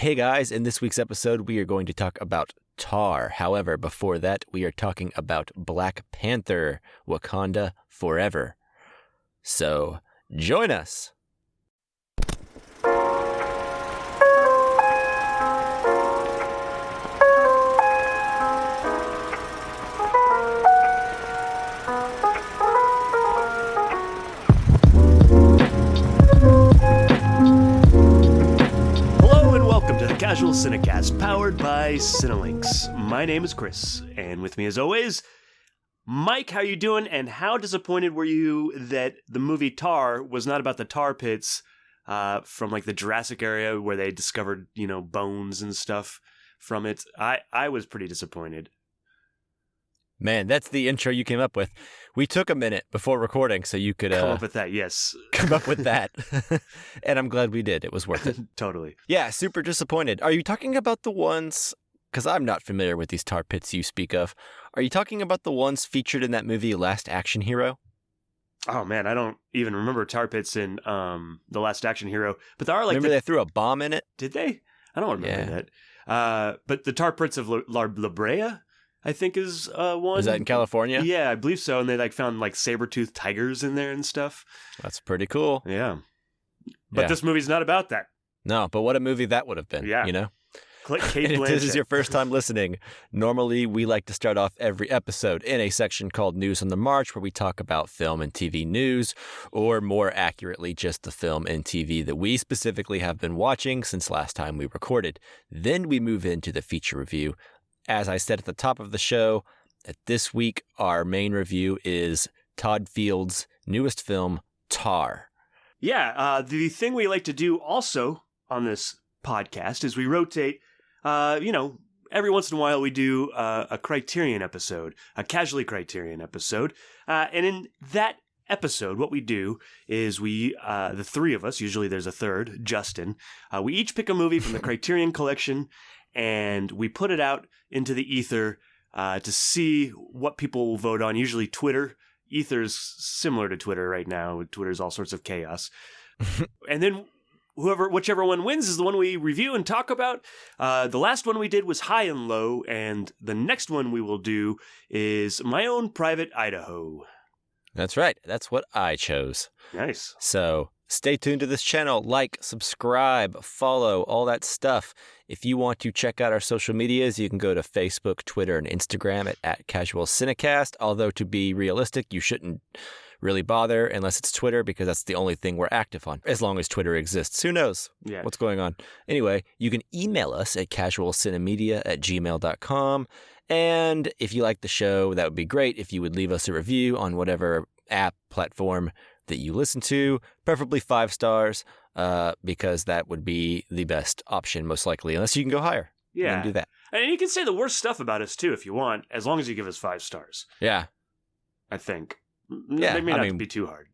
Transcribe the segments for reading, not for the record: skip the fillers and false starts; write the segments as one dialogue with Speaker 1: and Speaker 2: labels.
Speaker 1: Hey guys, in this week's episode, we are going to talk about Tar. However, before that, we are talking about Black Panther, Wakanda Forever. So, join us.
Speaker 2: Casual Cinecast, powered by Cinelinx. My name is Chris, and with me as always, Mike, how you doing? And how disappointed were you that the movie Tar was not about the tar pits from like the Jurassic area where they discovered, bones and stuff from it? I was pretty disappointed.
Speaker 1: Man, that's the intro you came up with. We took a minute before recording so you could
Speaker 2: come up with that, yes.
Speaker 1: Come up with that. And I'm glad we did. It was worth it.
Speaker 2: Totally.
Speaker 1: Yeah, super disappointed. Are you talking about the ones, because I'm not familiar with these tar pits you speak of, are you talking about the ones featured in that movie Last Action Hero?
Speaker 2: Oh man, I don't even remember tar pits in The Last Action Hero. But there are like
Speaker 1: remember they threw a bomb in it?
Speaker 2: Did they? I don't remember that. But the tar pits of La Brea, I think is one.
Speaker 1: Is that in California?
Speaker 2: Yeah, I believe so. And they found saber-toothed tigers in there and stuff.
Speaker 1: That's pretty cool.
Speaker 2: Yeah. But this movie's not about that.
Speaker 1: No, but what a movie that would have been.
Speaker 2: Yeah. Click Kate Blanchett.
Speaker 1: If this is your first time listening, normally we like to start off every episode in a section called News on the March, where we talk about film and TV news, or more accurately, just the film and TV that we specifically have been watching since last time we recorded. Then we move into the feature review. As I said at the top of the show, this week our main review is Todd Field's newest film, Tar.
Speaker 2: Yeah, the thing we like to do also on this podcast is we rotate, every once in a while we do a Criterion episode, a casually Criterion episode. And in that episode, what we do is we, the three of us, usually there's a third, Justin, we each pick a movie from the Criterion collection and we put it out into the ether to see what people will vote on, usually Twitter. Ether's similar to Twitter right now. Twitter's all sorts of chaos. And then whichever one wins is the one we review and talk about. The last one we did was High and Low, and the next one we will do is My Own Private Idaho.
Speaker 1: That's right. That's what I chose.
Speaker 2: Nice.
Speaker 1: So stay tuned to this channel. Like, subscribe, follow, all that stuff. If you want to check out our social medias, you can go to Facebook, Twitter, and Instagram at casualcinecast. Although, to be realistic, you shouldn't really bother unless it's Twitter, because that's the only thing we're active on. As long as Twitter exists. Who knows what's going on? Anyway, you can email us at casualcinemedia@gmail.com. And if you like the show, that would be great if you would leave us a review on whatever app, platform that you listen to, preferably 5 stars, because that would be the best option, most likely, unless you can go higher.
Speaker 2: Yeah.
Speaker 1: You can do that.
Speaker 2: And you can say the worst stuff about us, too, if you want, as long as you give us 5 stars.
Speaker 1: Yeah.
Speaker 2: I think.
Speaker 1: Yeah.
Speaker 2: They may not be too hard.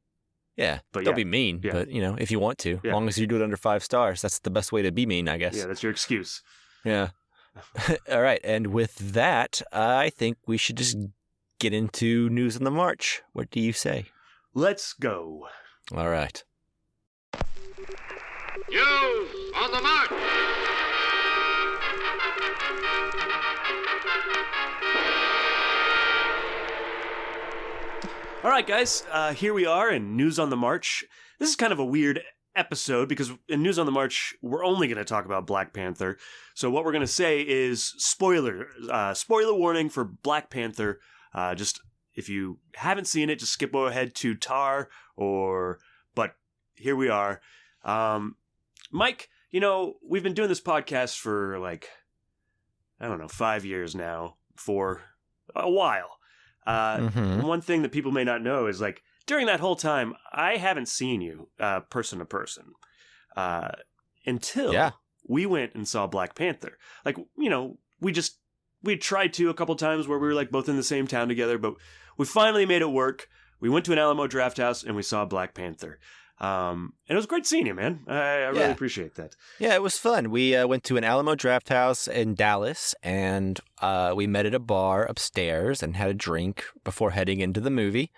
Speaker 1: Yeah.
Speaker 2: But
Speaker 1: don't be mean, but, if you want to, as long as you do it under 5 stars, that's the best way to be mean, I guess.
Speaker 2: Yeah, that's your excuse.
Speaker 1: Yeah. All right. And with that, I think we should just get into News on the March. What do you say?
Speaker 2: Let's go.
Speaker 1: All right.
Speaker 3: News on the March.
Speaker 2: All right, guys. Here we are in News on the March. This is kind of a weird episode because in News on the March, we're only going to talk about Black Panther. So what we're going to say is spoiler warning for Black Panther. Just if you haven't seen it, just skip ahead to Tar but here we are. Mike, we've been doing this podcast for 5 years now, for a while. One thing that people may not know is during that whole time, I haven't seen you person to person until we went and saw Black Panther. We tried to a couple times where we were both in the same town together, but we finally made it work. We went to an Alamo Drafthouse and we saw Black Panther. And it was great seeing you, man. I really appreciate that.
Speaker 1: Yeah, it was fun. We went to an Alamo Drafthouse in Dallas, and we met at a bar upstairs and had a drink before heading into the movie.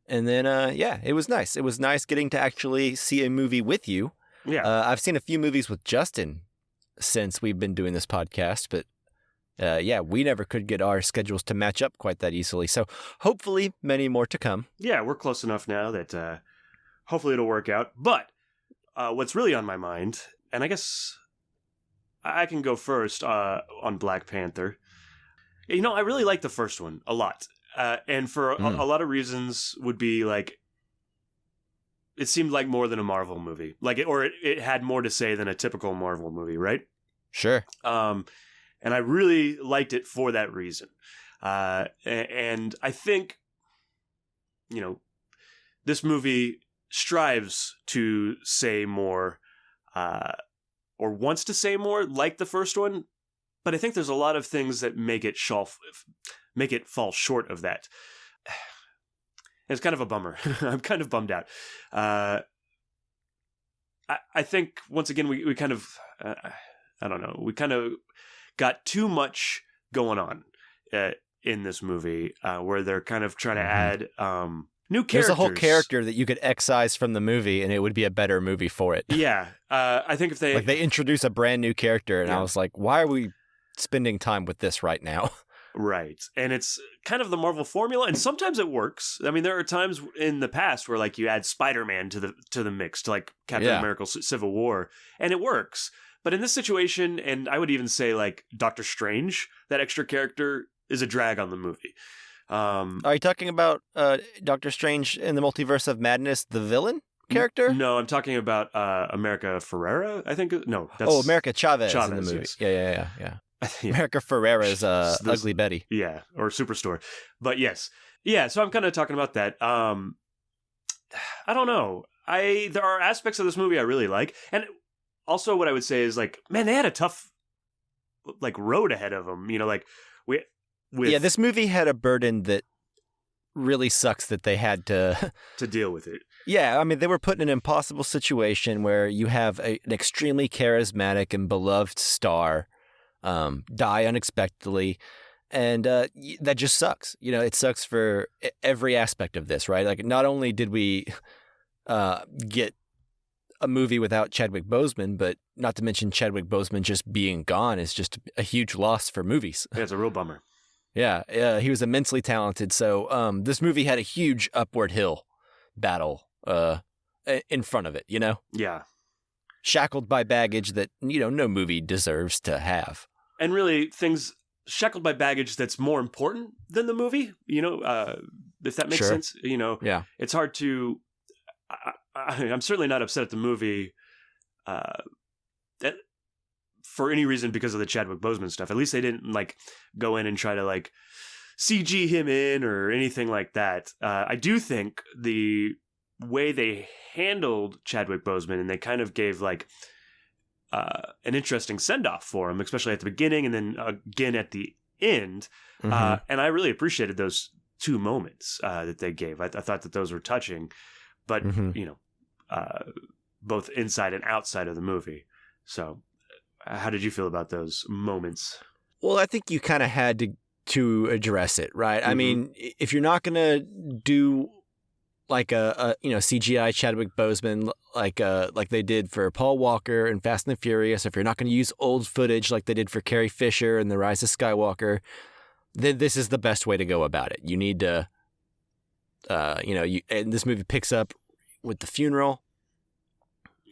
Speaker 1: And then, it was nice. It was nice getting to actually see a movie with you.
Speaker 2: Yeah.
Speaker 1: I've seen a few movies with Justin since we've been doing this podcast, but we never could get our schedules to match up quite that easily. So hopefully many more to come.
Speaker 2: Yeah, we're close enough now that hopefully it'll work out. But what's really on my mind, and I guess I can go first on Black Panther. I really like the first one a lot. And for a lot of reasons would be like, it seemed like more than a Marvel movie. It had more to say than a typical Marvel movie, right?
Speaker 1: Sure.
Speaker 2: And I really liked it for that reason. And I think, this movie strives to say more, or wants to say more like the first one. But I think there's a lot of things that make it fall short of that. It's kind of a bummer. I'm kind of bummed out. I think, once again, we kind of, I don't know, we kind of got too much going on in this movie where they're kind of trying to add new characters.
Speaker 1: There's a whole character that you could excise from the movie and it would be a better movie for it.
Speaker 2: Yeah. I think if
Speaker 1: they introduce a brand new character and I was like, why are we spending time with this right now?
Speaker 2: Right. And it's kind of the Marvel formula, and sometimes it works. I mean, there are times in the past where you add Spider-Man to the mix, to Captain America Civil War, and it works. But in this situation, and I would even say Doctor Strange, that extra character is a drag on the movie.
Speaker 1: Are you talking about Doctor Strange in the Multiverse of Madness, the villain character?
Speaker 2: No, I'm talking about America Ferrera, I think. No, that's
Speaker 1: America Chavez in the movie.
Speaker 2: Yes.
Speaker 1: Yeah. America Ferrera's Ugly Betty.
Speaker 2: Yeah, or Superstore. But yes. Yeah, so I'm kind of talking about that. I don't know. There are aspects of this movie I really like. And also what I would say is man, they had a tough road ahead of them.
Speaker 1: This movie had a burden that really sucks that they had to
Speaker 2: deal with it.
Speaker 1: Yeah, I mean, they were put in an impossible situation where you have an extremely charismatic and beloved star die unexpectedly, and that just sucks. It sucks for every aspect of this, right? Not only did we get a movie without Chadwick Boseman, but not to mention Chadwick Boseman just being gone is just a huge loss for movies.
Speaker 2: Yeah, it's a real bummer.
Speaker 1: Yeah, he was immensely talented. So this movie had a huge upward hill battle in front of it,
Speaker 2: Yeah.
Speaker 1: Shackled by baggage that, no movie deserves to have.
Speaker 2: And really, things shackled by baggage that's more important than the movie, if that makes sense.
Speaker 1: Yeah.
Speaker 2: It's hard to... I'm certainly not upset at the movie for any reason because of the Chadwick Boseman stuff. At least they didn't, go in and try to, CG him in or anything like that. I do think the way they handled Chadwick Boseman, and they kind of gave an interesting send-off for him, especially at the beginning and then again at the end.
Speaker 1: Mm-hmm.
Speaker 2: And I really appreciated those two moments that they gave. I thought that those were touching, but both inside and outside of the movie. So how did you feel about those moments?
Speaker 1: Well, I think you kind of had to address it, right?
Speaker 2: Mm-hmm.
Speaker 1: I mean, if you're not going to do a CGI Chadwick Boseman like they did for Paul Walker in Fast and the Furious, if you're not going to use old footage like they did for Carrie Fisher in The Rise of Skywalker, then this is the best way to go about it. You need to, and this movie picks up with the funeral,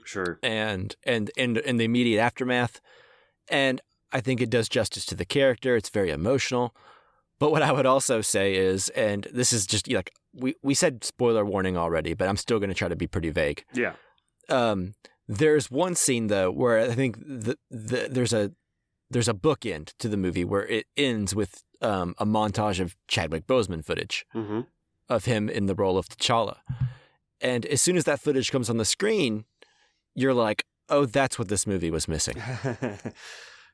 Speaker 2: sure,
Speaker 1: and the immediate aftermath, and I think it does justice to the character. It's very emotional. But what I would also say is, and this is just we said spoiler warning already, but I'm still going to try to be pretty vague.
Speaker 2: Yeah.
Speaker 1: There's one scene though where I think there's a bookend to the movie where it ends with a montage of Chadwick Boseman footage of him in the role of T'Challa, and as soon as that footage comes on the screen, you're like, oh, that's what this movie was missing.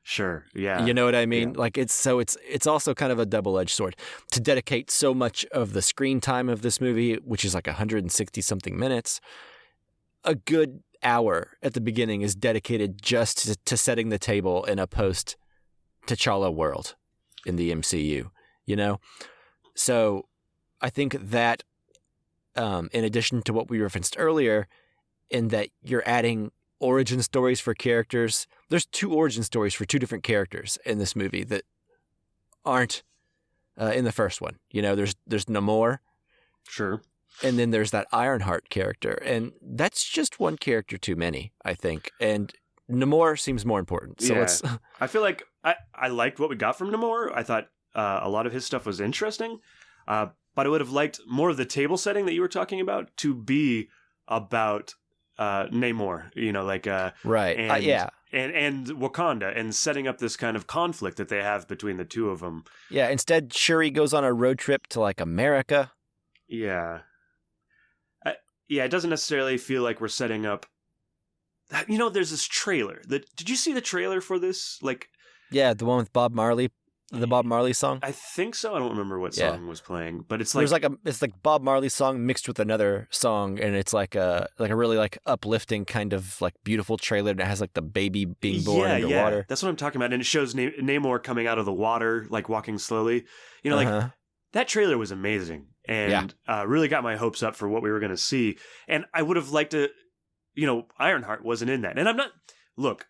Speaker 2: Sure. Yeah.
Speaker 1: You know what I mean?
Speaker 2: Yeah.
Speaker 1: It's also kind of a double-edged sword to dedicate so much of the screen time of this movie, which is 160 something minutes. A good hour at the beginning is dedicated just to setting the table in a post T'Challa world in the MCU, So I think that in addition to what we referenced earlier, in that you're adding origin stories for characters. There's 2 origin stories for 2 different characters in this movie that aren't in the first one. There's Namor.
Speaker 2: Sure.
Speaker 1: And then there's that Ironheart character. And that's just one character too many, I think. And Namor seems more important. So let's...
Speaker 2: I feel like I liked what we got from Namor. I thought a lot of his stuff was interesting. But I would have liked more of the table setting that you were talking about to be about Namor,
Speaker 1: right.
Speaker 2: And Wakanda, and setting up this kind of conflict that they have between the two of them.
Speaker 1: Yeah, instead Shuri goes on a road trip to America.
Speaker 2: Yeah. It doesn't necessarily feel like we're setting up. There's this trailer. Did you see the trailer for this?
Speaker 1: Yeah, the one with Bob Marley, the Bob Marley song.
Speaker 2: I think so. I don't remember what song was playing, but it's
Speaker 1: there's it's Bob Marley song mixed with another song, and it's a really uplifting kind of beautiful trailer, and it has the baby being born underwater.
Speaker 2: Yeah, that's what I'm talking about, and it shows Namor coming out of the water, walking slowly. That trailer was amazing, and really got my hopes up for what we were going to see. And I would have liked to, Ironheart wasn't in that, and I'm not. Look.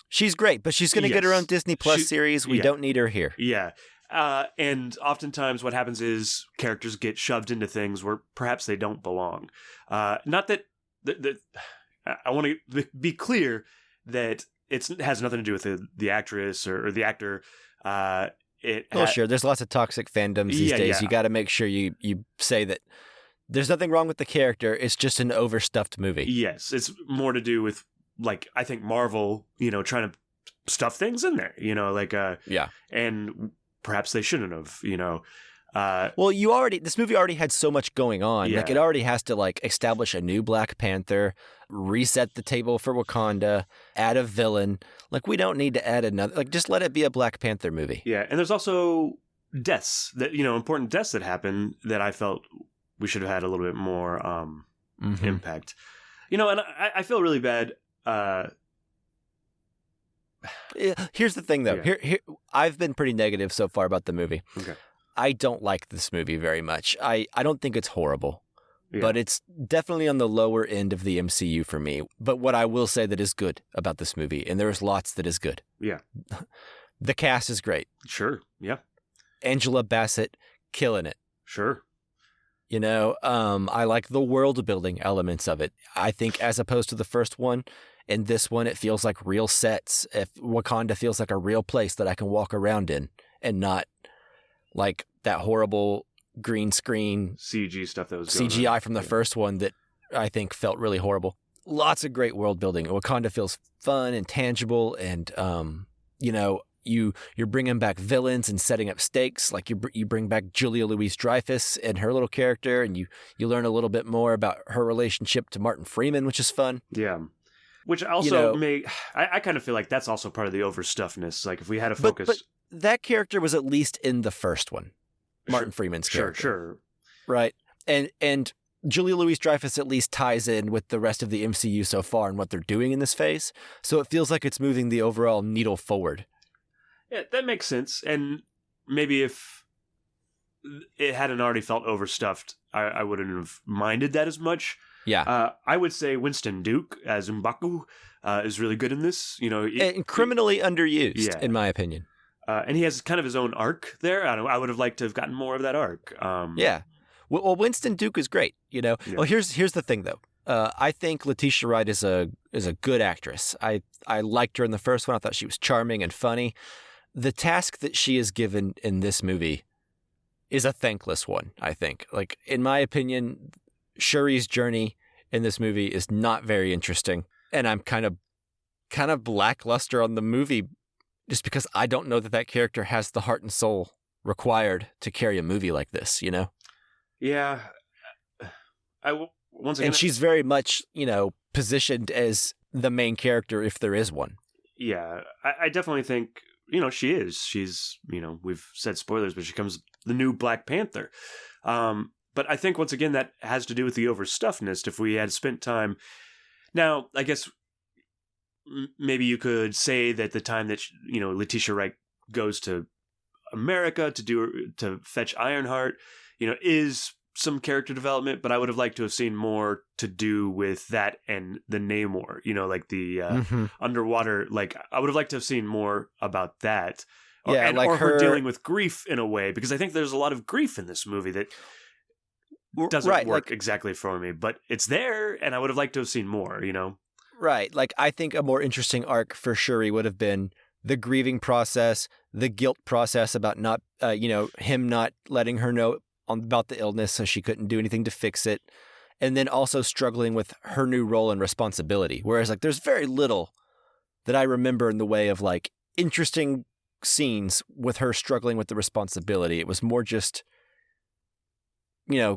Speaker 1: She's great, but she's going to get her own Disney Plus series. We don't need her here. Yeah.
Speaker 2: And oftentimes what happens is characters get shoved into things where perhaps they don't belong. Not that I want to be clear that it has nothing to do with the actress or the actor.
Speaker 1: Sure. There's lots of toxic fandoms these days. You got to make sure you say that there's nothing wrong with the character. It's just an overstuffed movie.
Speaker 2: Yes. It's more to do with I think Marvel, trying to stuff things in there, and perhaps they shouldn't have,
Speaker 1: Well, this movie already had so much going on.
Speaker 2: Yeah.
Speaker 1: It already has to establish a new Black Panther, reset the table for Wakanda, add a villain. We don't need to add another, just let it be a Black Panther movie.
Speaker 2: Yeah. And there's also deaths that, important deaths that happen that I felt we should have had a little bit more impact, and I feel really bad.
Speaker 1: Here's the thing, though. Here, I've been pretty negative so far about the movie.
Speaker 2: Okay.
Speaker 1: I don't like this movie very much. I don't think it's horrible, but it's definitely on the lower end of the MCU for me. But what I will say that is good about this movie, and there's lots that is good.
Speaker 2: Yeah.
Speaker 1: The cast is great.
Speaker 2: Sure. Yeah.
Speaker 1: Angela Bassett, killing it.
Speaker 2: Sure.
Speaker 1: I like the world building elements of it. I think as opposed to the first one, in this one, it feels like real sets. If Wakanda feels like a real place that I can walk around in and not that horrible green screen
Speaker 2: CG stuff that was
Speaker 1: CGI from the first one that I think felt really horrible. Lots of great world building. Wakanda feels fun and tangible, and you're bringing back villains and setting up stakes. You bring back Julia Louis-Dreyfus and her little character, and you learn a little bit more about her relationship to Martin Freeman, which is fun.
Speaker 2: Yeah. Which also I kind of feel like that's also part of the overstuffedness. If we had a focus.
Speaker 1: But that character was at least in the first one. Martin Freeman's character.
Speaker 2: Sure.
Speaker 1: Right. And Julia Louis-Dreyfus at least ties in with the rest of the MCU so far and what they're doing in this phase. So it feels like it's moving the overall needle forward.
Speaker 2: Yeah, that makes sense. And maybe if it hadn't already felt overstuffed, I wouldn't have minded that as much.
Speaker 1: Yeah.
Speaker 2: I would say Winston Duke as M'Baku is really good in this.
Speaker 1: And criminally underused, in my opinion.
Speaker 2: And he has kind of his own arc there. I would have liked to have gotten more of that arc.
Speaker 1: Yeah. Well, Winston Duke is great. Yeah. Well, here's the thing, though. I think Letitia Wright is a good actress. I liked her in the first one. I thought she was charming and funny. The task that she is given in this movie is a thankless one, I think. In my opinion, Shuri's journey in this movie is not very interesting, and I'm kind of lackluster on the movie just because I don't know that character has the heart and soul required to carry a movie like this,
Speaker 2: Yeah. Once again,
Speaker 1: and she's very much, positioned as the main character if there is one.
Speaker 2: Yeah, I definitely think, she is. She's, we've said spoilers, but she becomes the new Black Panther. But I think, once again, that has to do with the overstuffedness. If we had spent time... Now, I guess maybe you could say that the time that, Letitia Wright goes to America to fetch Ironheart, is some character development, but I would have liked to have seen more to do with that and the Namor, like the underwater, like I would have liked to have seen more about that. Or her dealing with grief in a way, because I think there's a lot of grief in this movie that doesn't work exactly for me, but it's there, and I would have liked to have seen more,
Speaker 1: Right. Like, I think a more interesting arc for Shuri would have been the grieving process, the guilt process about not, him not letting her know about the illness so she couldn't do anything to fix it, and then also struggling with her new role and responsibility. Whereas, like, there's very little that I remember in the way of, like, interesting scenes with her struggling with the responsibility. It was more just,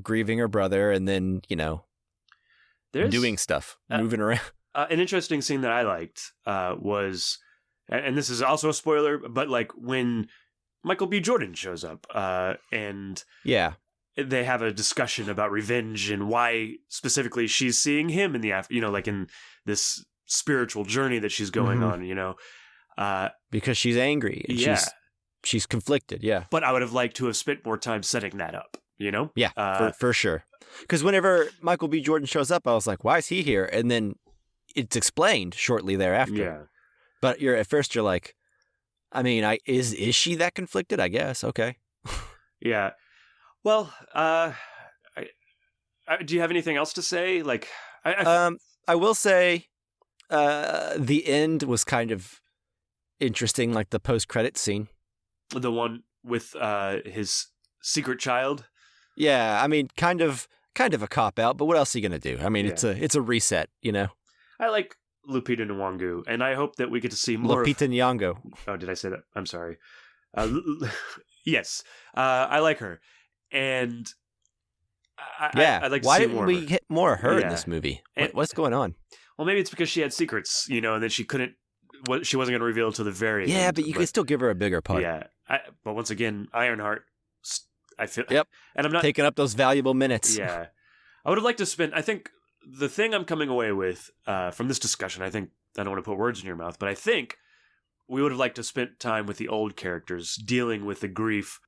Speaker 1: grieving her brother and then, doing stuff, moving around.
Speaker 2: An interesting scene that I liked was, and this is also a spoiler, but like when Michael B. Jordan shows up and they have a discussion about revenge and why specifically she's seeing him in the like in this spiritual journey that she's going on,
Speaker 1: because she's angry and she's conflicted. Yeah.
Speaker 2: But I would have liked to have spent more time setting that up,
Speaker 1: Yeah, for sure. Because whenever Michael B. Jordan shows up, I was like, why is he here? And then it's explained shortly thereafter.
Speaker 2: Yeah.
Speaker 1: But at first you're like, I mean, is she that conflicted? I guess. Okay.
Speaker 2: Yeah. Well, do you have anything else to say? Like,
Speaker 1: I will say, the end was kind of interesting, like the post-credit scene.
Speaker 2: The one with his secret child.
Speaker 1: Yeah, I mean, kind of a cop out, but what else are you gonna do? I mean, it's a reset,
Speaker 2: I like Lupita Nyong'o, and I hope that we get to see more.
Speaker 1: Lupita Nyong'o.
Speaker 2: Oh, did I say that? I'm sorry. Yes, I like her, and I'd like to
Speaker 1: why
Speaker 2: see
Speaker 1: didn't
Speaker 2: more.
Speaker 1: We get more of her in this movie? What's going on?
Speaker 2: Well, maybe it's because she had secrets, and that she couldn't. She wasn't going to reveal to the very end.
Speaker 1: Yeah, but you can still give her a bigger part.
Speaker 2: Yeah, but once again, Ironheart. I feel.
Speaker 1: Yep.
Speaker 2: And I'm not
Speaker 1: taking up those valuable minutes.
Speaker 2: Yeah, I would have liked to spend. I think the thing I'm coming away with from this discussion, I don't want to put words in your mouth, but I think we would have liked to spend time with the old characters dealing with the grief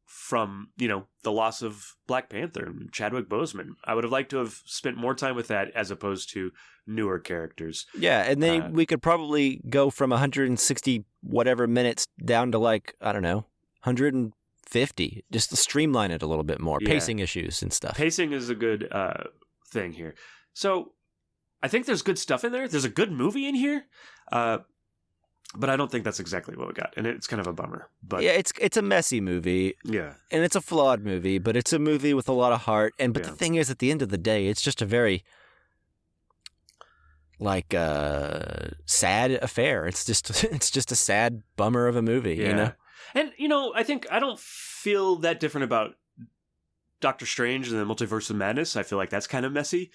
Speaker 2: from, the loss of Black Panther and Chadwick Boseman. I would have liked to have spent more time with that as opposed to newer characters.
Speaker 1: Yeah, and then we could probably go from 160 whatever minutes down to like, I don't know, 150, just to streamline it a little bit more. Yeah. Pacing issues and stuff.
Speaker 2: Pacing is a good thing here. So I think there's good stuff in there. There's a good movie in here. But I don't think that's exactly what we got, and it's kind of a bummer. But
Speaker 1: yeah, it's a messy movie.
Speaker 2: Yeah, and
Speaker 1: it's a flawed movie, but it's a movie with a lot of heart. But the thing is, at the end of the day, it's just a very sad affair. It's just a sad bummer of a movie.
Speaker 2: And I think I don't feel that different about Doctor Strange and the Multiverse of Madness. I feel like that's kind of messy.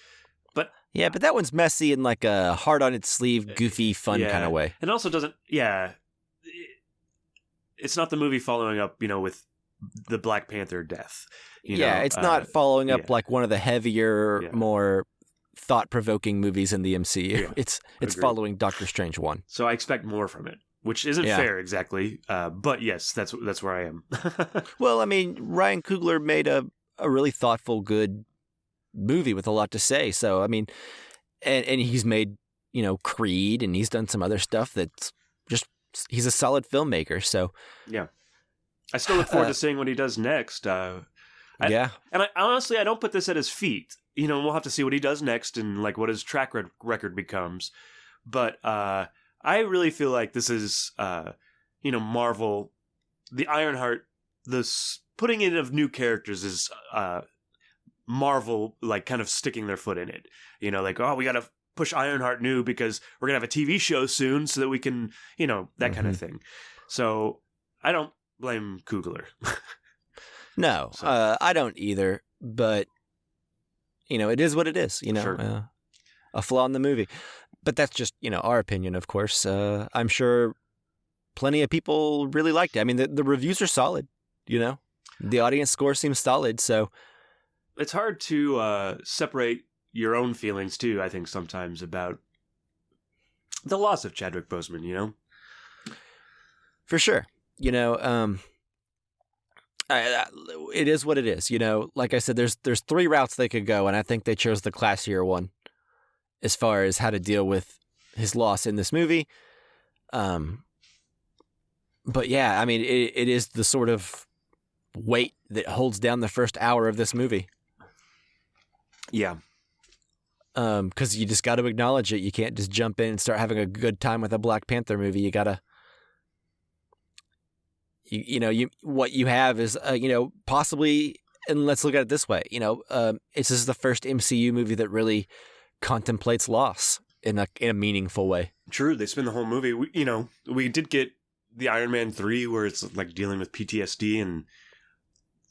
Speaker 2: But
Speaker 1: yeah, but that one's messy in like a heart on its sleeve, goofy, fun kind of way.
Speaker 2: And also doesn't, it's not the movie following up, with the Black Panther death.
Speaker 1: It's not following up like one of the heavier, more thought-provoking movies in the MCU. Yeah, it's following Doctor Strange 1.
Speaker 2: So I expect more from it, which isn't fair exactly. But yes, that's where I am.
Speaker 1: Well, I mean, Ryan Coogler made a really thoughtful, good movie with a lot to say. So I mean, and he's made Creed, and he's done some other stuff that's just, he's a solid filmmaker. So
Speaker 2: yeah, I still look forward to seeing what he does next. And I honestly, I don't put this at his feet. We'll have to see what he does next and like what his track record becomes. But I really feel like this is Marvel, the Ironheart, this putting in of new characters is Marvel like kind of sticking their foot in it, like, oh, we got to push Ironheart new because we're gonna have a TV show soon so that we can, that kind of thing. So I don't blame Coogler.
Speaker 1: No, I don't either. But it is what it is.
Speaker 2: Sure.
Speaker 1: A flaw in the movie. But that's just our opinion, of course. I'm sure plenty of people really liked it. I mean, the reviews are solid. The audience score seems solid. So.
Speaker 2: It's hard to separate your own feelings, too, I think, sometimes about the loss of Chadwick Boseman,
Speaker 1: For sure. It is what it is. Like I said, there's 3 routes they could go, and I think they chose the classier one as far as how to deal with his loss in this movie. But yeah, I mean, it is the sort of weight that holds down the first hour of this movie.
Speaker 2: Yeah.
Speaker 1: Because you just got to acknowledge it. You can't just jump in and start having a good time with a Black Panther movie. You gotta, what you have is, possibly, and let's look at it this way. This is the first MCU movie that really contemplates loss in a meaningful way.
Speaker 2: True. They spend the whole movie. We did get the Iron Man 3 where it's like dealing with PTSD and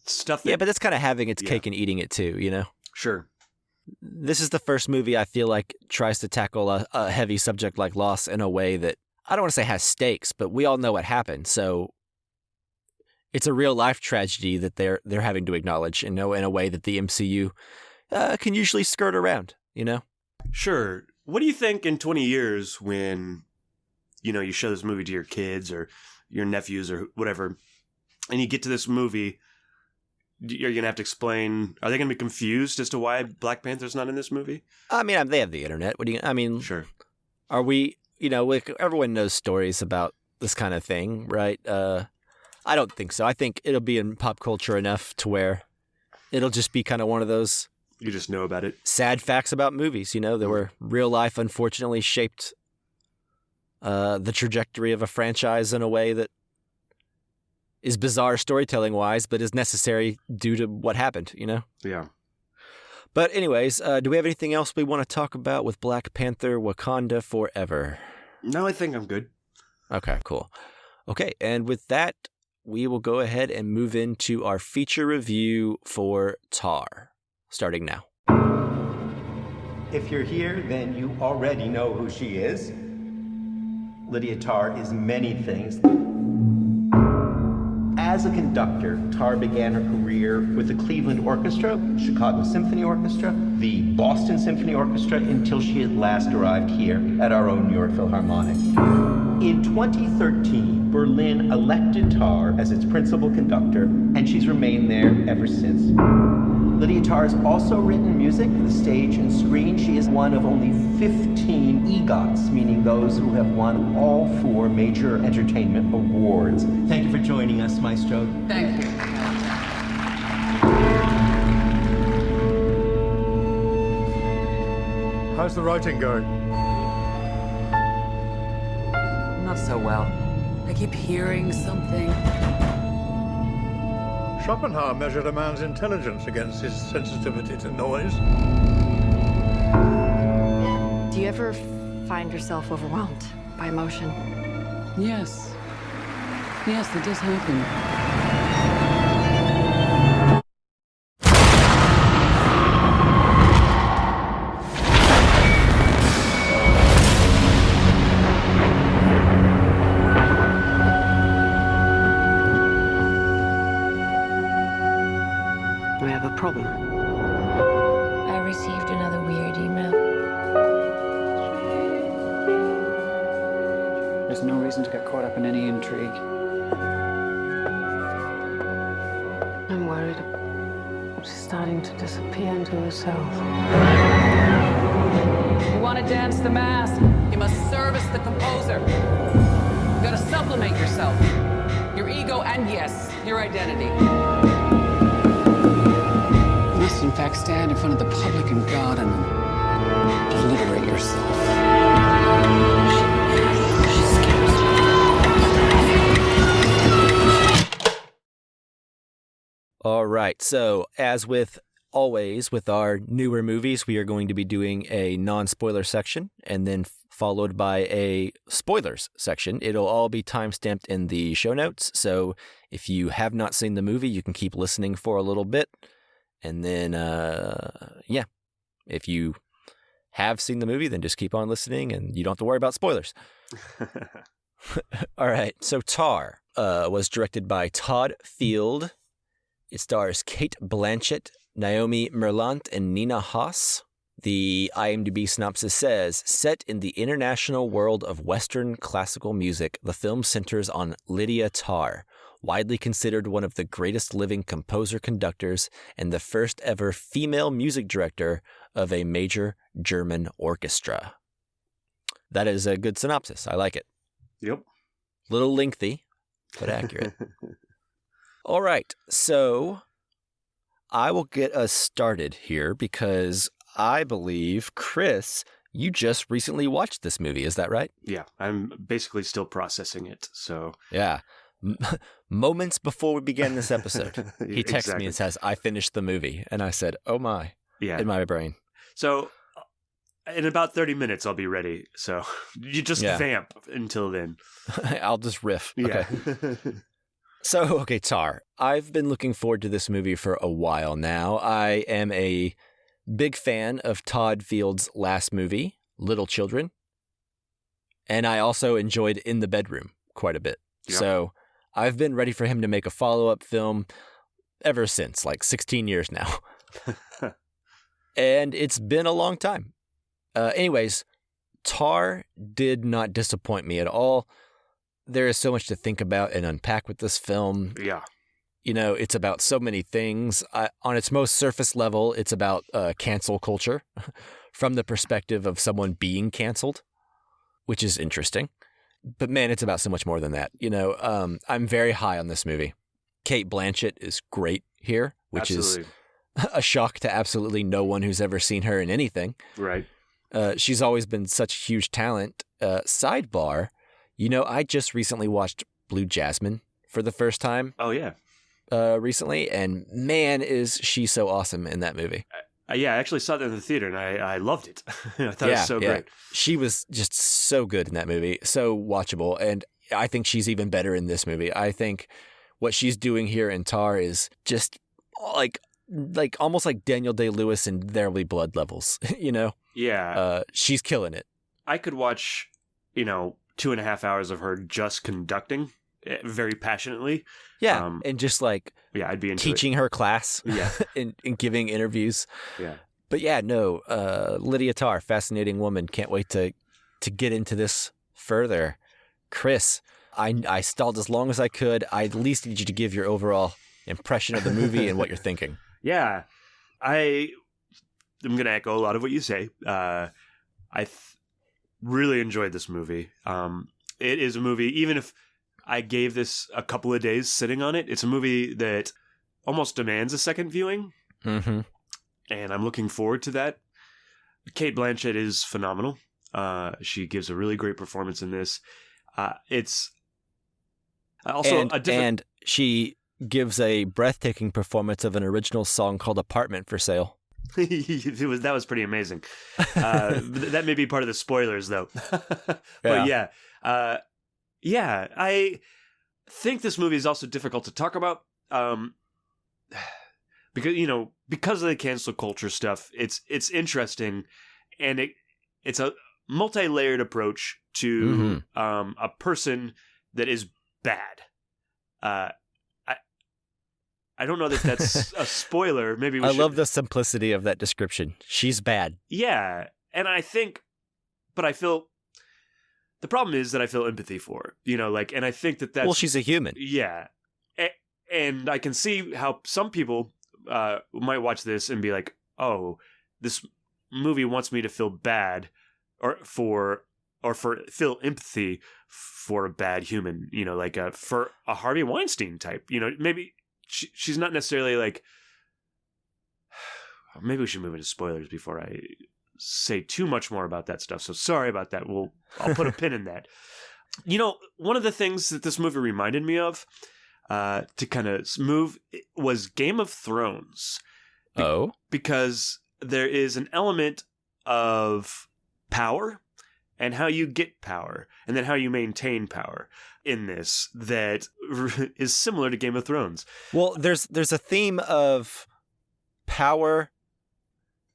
Speaker 2: stuff.
Speaker 1: Yeah, but that's kind of having its cake and eating it too.
Speaker 2: Sure.
Speaker 1: This is the first movie I feel like tries to tackle a heavy subject like loss in a way that I don't want to say has stakes, but we all know what happened. So it's a real life tragedy that they're having to acknowledge, in a way that the MCU can usually skirt around.
Speaker 2: Sure. What do you think in 20 years when you show this movie to your kids or your nephews or whatever, and you get to this movie? You're going to have to explain, are they going to be confused as to why Black Panther's not in this movie?
Speaker 1: I mean, they have the internet.
Speaker 2: Sure.
Speaker 1: Are we, everyone knows stories about this kind of thing, right? I don't think so. I think it'll be in pop culture enough to where it'll just be kind of one of those.
Speaker 2: You just know about it.
Speaker 1: Sad facts about movies, that were real life, unfortunately shaped the trajectory of a franchise in a way that is bizarre storytelling wise, but is necessary due to what happened,
Speaker 2: Yeah.
Speaker 1: But anyways, do we have anything else we want to talk about with Black Panther Wakanda Forever?
Speaker 2: No, I think I'm good.
Speaker 1: Okay, cool. Okay, and with that, we will go ahead and move into our feature review for Tar, starting now.
Speaker 4: If you're here, then you already know who she is. Lydia Tarr is many things. As a conductor, Tarr began her career with the Cleveland Orchestra, Chicago Symphony Orchestra, the Boston Symphony Orchestra, until she at last arrived here at our own New York Philharmonic. In 2013, Berlin elected Tarr as its principal conductor, and she's remained there ever since. Lydia Tarr has also written music for the stage and screen. She is one of only 15 EGOTs, meaning those who have won all 4 major entertainment awards. Thank you for joining us, Maestro.
Speaker 5: Thank you.
Speaker 6: How's the writing going?
Speaker 5: Not so well. I keep hearing something.
Speaker 6: Schopenhauer measured a man's intelligence against his sensitivity to noise.
Speaker 7: Do you ever find yourself overwhelmed by emotion?
Speaker 5: Yes. Yes, that does happen.
Speaker 7: We have a problem.
Speaker 8: I received another weird email.
Speaker 9: There's no reason to get caught up in any intrigue.
Speaker 7: I'm worried. She's starting to disappear into herself.
Speaker 5: You want to dance the mask? You must service the composer. You gotta sublimate yourself. Your ego and, yes, your identity. You must, in fact, stand in front of the public and God and liberate yourself.
Speaker 1: All right, so as with always with our newer movies, we are going to be doing a non-spoiler section and then followed by a spoilers section. It'll all be timestamped in the show notes, so if you have not seen the movie, you can keep listening for a little bit. And then, if you have seen the movie, then just keep on listening and you don't have to worry about spoilers. All right, so Tar was directed by Todd Field. It stars Cate Blanchett, Naomi Merlant, and Nina Haas. The IMDb synopsis says, set in the international world of Western classical music, the film centers on Lydia Tarr, widely considered one of the greatest living composer-conductors and the first ever female music director of a major German orchestra. That is a good synopsis. I like it.
Speaker 2: Yep.
Speaker 1: Little lengthy, but accurate. All right, so I will get us started here because I believe, Chris, you just recently watched this movie. Is that right?
Speaker 2: Yeah, I'm basically still processing it. So
Speaker 1: yeah. Moments before we began this episode, he texts
Speaker 2: Exactly.
Speaker 1: me and says, I finished the movie. And I said, oh my,
Speaker 2: yeah.
Speaker 1: in my brain.
Speaker 2: So in about 30 minutes, I'll be ready. So you just vamp until then.
Speaker 1: I'll just riff.
Speaker 2: Yeah.
Speaker 1: Okay. So, okay, Tar, I've been looking forward to this movie for a while now. I am a big fan of Todd Field's last movie, Little Children. And I also enjoyed In the Bedroom quite a bit. Yep. So I've been ready for him to make a follow-up film ever since, like 16 years now. And it's been a long time. Anyways, Tar did not disappoint me at all. There is so much to think about and unpack with this film.
Speaker 2: Yeah.
Speaker 1: You know, it's about so many things. On its most surface level, it's about cancel culture from the perspective of someone being canceled, which is interesting. But man, it's about so much more than that. You know, I'm very high on this movie. Cate Blanchett is great here, which
Speaker 2: Absolutely.
Speaker 1: is a shock to absolutely no one who's ever seen her in anything.
Speaker 2: Right.
Speaker 1: She's always been such a huge talent. Sidebar, you know, I just recently watched Blue Jasmine for the first time.
Speaker 2: Oh, yeah.
Speaker 1: Recently, and man, is she so awesome in that movie.
Speaker 2: Yeah, I actually saw that in the theater, and I loved it. I thought it was so great.
Speaker 1: She was just so good in that movie, so watchable, and I think she's even better in this movie. I think what she's doing here in Tar is just like almost like Daniel Day-Lewis in There Will Be Blood levels, you know?
Speaker 2: Yeah.
Speaker 1: She's killing it.
Speaker 2: I could watch, 2.5 hours of her just conducting very passionately.
Speaker 1: Yeah, and just like
Speaker 2: I'd be into
Speaker 1: teaching her class and giving interviews.
Speaker 2: Yeah.
Speaker 1: But yeah, no, Lydia Tarr, fascinating woman. Can't wait to get into this further. Chris, I stalled as long as I could. I at least need you to give your overall impression of the movie and what you're thinking.
Speaker 2: Yeah. I'm going to echo a lot of what you say. I really enjoyed this movie. It is a movie, even if I gave this a couple of days sitting on it, it's a movie that almost demands a second viewing.
Speaker 1: Mm-hmm.
Speaker 2: And I'm looking forward to that. Cate Blanchett is phenomenal. She gives a really great performance in this. It's also
Speaker 1: and she gives a breathtaking performance of an original song called Apartment for Sale.
Speaker 2: That was pretty amazing. That may be part of the spoilers, though. But yeah. I think this movie is also difficult to talk about because of the cancel culture stuff. It's interesting, and it's a multi-layered approach to a person that is bad. I don't know that that's a spoiler. Maybe we should...
Speaker 1: love the simplicity of that description. She's bad.
Speaker 2: Yeah, and I feel. The problem is that I feel empathy for her, and I think that's...
Speaker 1: Well, she's a human.
Speaker 2: Yeah. And I can see how some people might watch this and be like, oh, this movie wants me to feel bad or feel empathy for a bad human, for a Harvey Weinstein type, maybe she's not necessarily like... Maybe we should move into spoilers before I say too much more about that stuff. So sorry about that. I'll put a pin in that. One of the things that this movie reminded me of to kind of move was Game of Thrones. Because there is an element of power and how you get power and then how you maintain power in this that is similar to Game of Thrones.
Speaker 1: Well, there's a theme of power.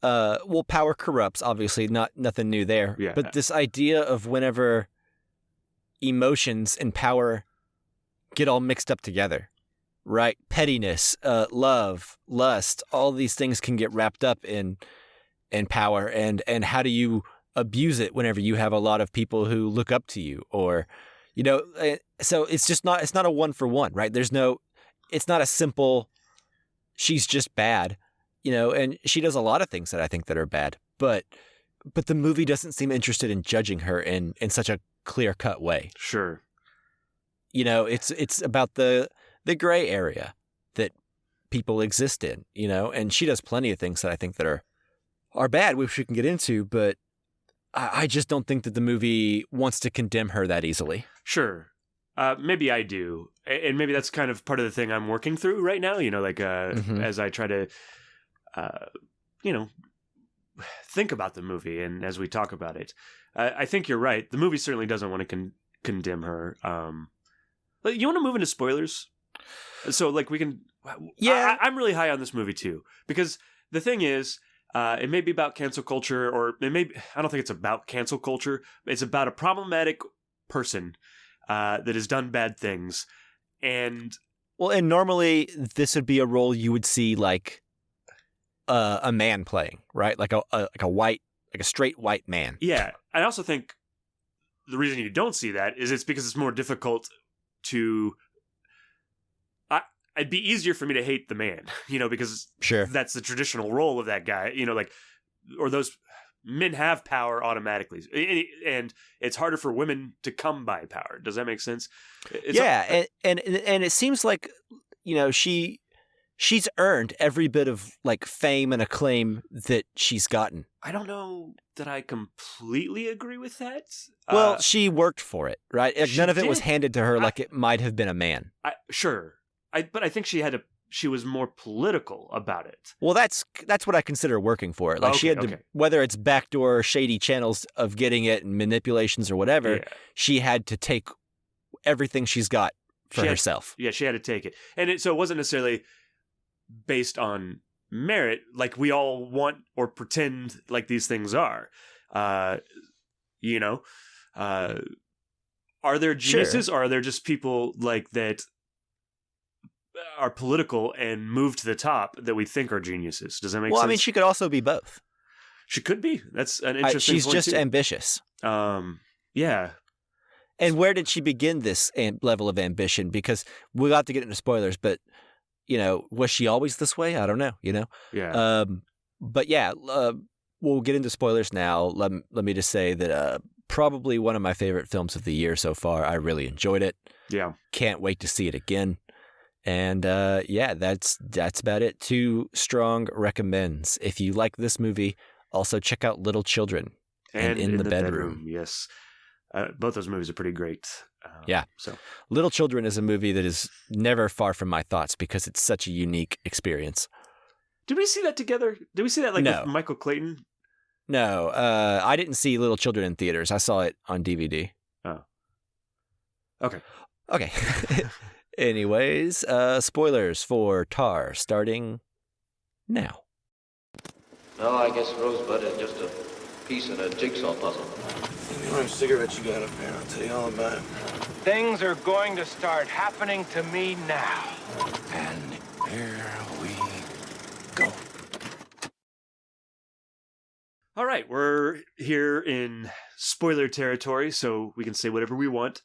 Speaker 1: Power corrupts, obviously, nothing new there.
Speaker 2: Yeah.
Speaker 1: But this idea of whenever emotions and power get all mixed up together, right? Pettiness, love, lust, all these things can get wrapped up in and power, and how do you abuse it whenever you have a lot of people who look up to you, or, you know, so it's not a one for one, right? It's not a simple, she's just bad, you know, and she does a lot of things that I think that are bad, but the movie doesn't seem interested in judging her in such a clear cut way.
Speaker 2: Sure.
Speaker 1: You know, it's about the gray area that people exist in, you know, and she does plenty of things that I think that are bad, which we can get into, but I just don't think that the movie wants to condemn her that easily.
Speaker 2: Sure. Maybe I do. And maybe that's kind of part of the thing I'm working through right now, you know, like as I try to, you know, think about the movie and as we talk about it. I think you're right. The movie certainly doesn't want to condemn her. You want to move into spoilers? So, like, we can... Yeah. I'm really high on this movie, too. Because the thing is... it may be about cancel culture, or it may be, I don't think it's about cancel culture. It's about a problematic person that has done bad things. And
Speaker 1: normally this would be a role you would see like a man playing, right? Like a straight white man.
Speaker 2: Yeah. I also think the reason you don't see that is it's because it's more difficult to... It'd be easier for me to hate the man, you know, because that's the traditional role of that guy, you know, like, or those men have power automatically, and it's harder for women to come by power. Does that make sense?
Speaker 1: And it seems like, you know, she's earned every bit of like fame and acclaim that she's gotten.
Speaker 2: I don't know that I completely agree with that.
Speaker 1: Well, she worked for it, right? None of it was handed to her like it might have been a man.
Speaker 2: Sure. But I think she was more political about it.
Speaker 1: Well, that's what I consider working for it. Like she had to, whether it's backdoor shady channels of getting it and manipulations or whatever, she had to take everything she's got for herself.
Speaker 2: She had to take it. And so it wasn't necessarily based on merit, like we all want or pretend like these things are. You know, are there geniuses or are there just people like that are political and move to the top that we think are geniuses? Does that make sense?
Speaker 1: Well, I mean, she could also be both.
Speaker 2: She could be. That's an interesting
Speaker 1: she's
Speaker 2: point
Speaker 1: just
Speaker 2: too.
Speaker 1: Ambitious.
Speaker 2: Yeah.
Speaker 1: And where did she begin this level of ambition? Because we'll have to get into spoilers, but, you know, was she always this way? I don't know, you know?
Speaker 2: Yeah.
Speaker 1: But yeah, we'll get into spoilers now. Let me just say that probably one of my favorite films of the year so far. I really enjoyed it.
Speaker 2: Yeah.
Speaker 1: Can't wait to see it again. And that's about it. 2 strong recommends. If you like this movie, also check out Little Children and In the Bedroom.
Speaker 2: Yes. Both those movies are pretty great. So
Speaker 1: Little Children is a movie that is never far from my thoughts because it's such a unique experience.
Speaker 2: Did we see that together? Did we see that with Michael Clayton?
Speaker 1: No, I didn't see Little Children in theaters. I saw it on DVD.
Speaker 2: Oh. Okay.
Speaker 1: Anyways, spoilers for Tar starting now.
Speaker 3: No, I guess Rosebud is just a piece in a jigsaw puzzle.
Speaker 10: Any more cigarettes you got up there? I'll tell you all about it.
Speaker 11: Things are going to start happening to me now.
Speaker 10: And here we go.
Speaker 2: All right, we're here in spoiler territory, so we can say whatever we want.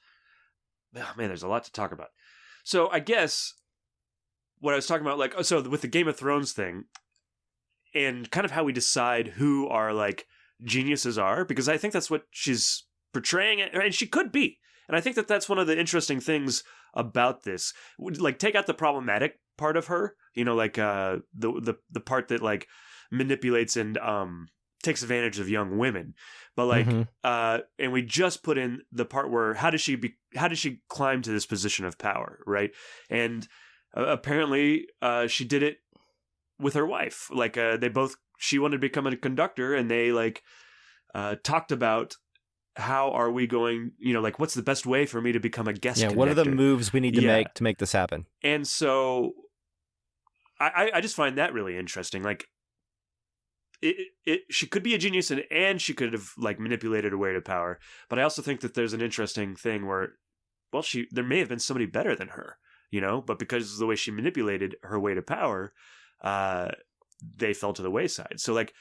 Speaker 2: Oh, man, there's a lot to talk about. So I guess what I was talking about, like, so with the Game of Thrones thing and kind of how we decide who our, like, geniuses are, because I think that's what she's portraying, and she could be. And I think that that's one of the interesting things about this. Like, take out the problematic part of her, you know, like the part that, like, manipulates and takes advantage of young women. But like, and we just put in the part where how does she climb to this position of power, right? And apparently, she did it with her wife. Like, she wanted to become a conductor, and they like talked about how are we going, you know, like what's the best way for me to become a guest conductor?
Speaker 1: What are the moves we need to make this happen?
Speaker 2: And so, I just find that really interesting. Like, she could be a genius and she could have like manipulated her way to power. But I also think that there's an interesting thing where, well, there may have been somebody better than her, you know, but because of the way she manipulated her way to power, they fell to the wayside. So like,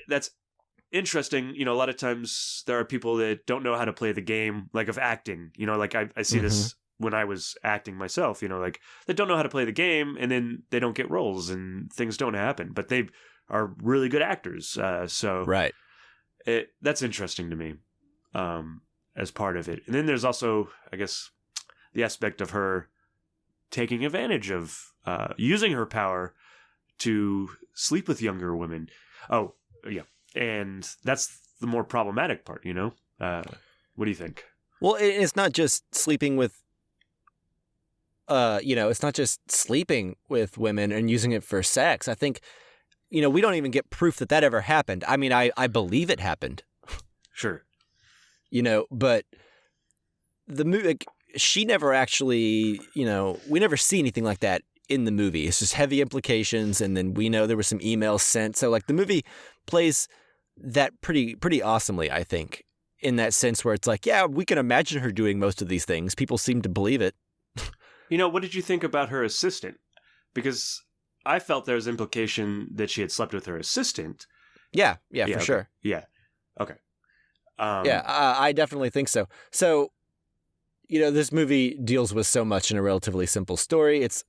Speaker 2: that's interesting. You know, a lot of times there are people that don't know how to play the game, like of acting. You know, like I see this when I was acting myself. You know, like they don't know how to play the game, and then they don't get roles, and things don't happen. But they are really good actors. So
Speaker 1: right,
Speaker 2: that's interesting to me as part of it. And then there's also, I guess, the aspect of her taking advantage of using her power to sleep with younger women. Oh, yeah. And that's the more problematic part, you know? What do you think?
Speaker 1: Well, it's not just sleeping with, it's not just sleeping with women and using it for sex. I think, we don't even get proof that ever happened. I mean, I believe it happened.
Speaker 2: Sure.
Speaker 1: But the movie, she never actually, we never see anything like that in the movie. It's just heavy implications, and then we know there were some emails sent. So, like, the movie plays that pretty awesomely, I think, in that sense where it's like, yeah, we can imagine her doing most of these things. People seem to believe it.
Speaker 2: What did you think about her assistant? Because I felt there was implication that she had slept with her assistant.
Speaker 1: Yeah, for
Speaker 2: okay.
Speaker 1: sure.
Speaker 2: Yeah. Okay.
Speaker 1: I definitely think so. So, this movie deals with so much in a relatively simple story. It's,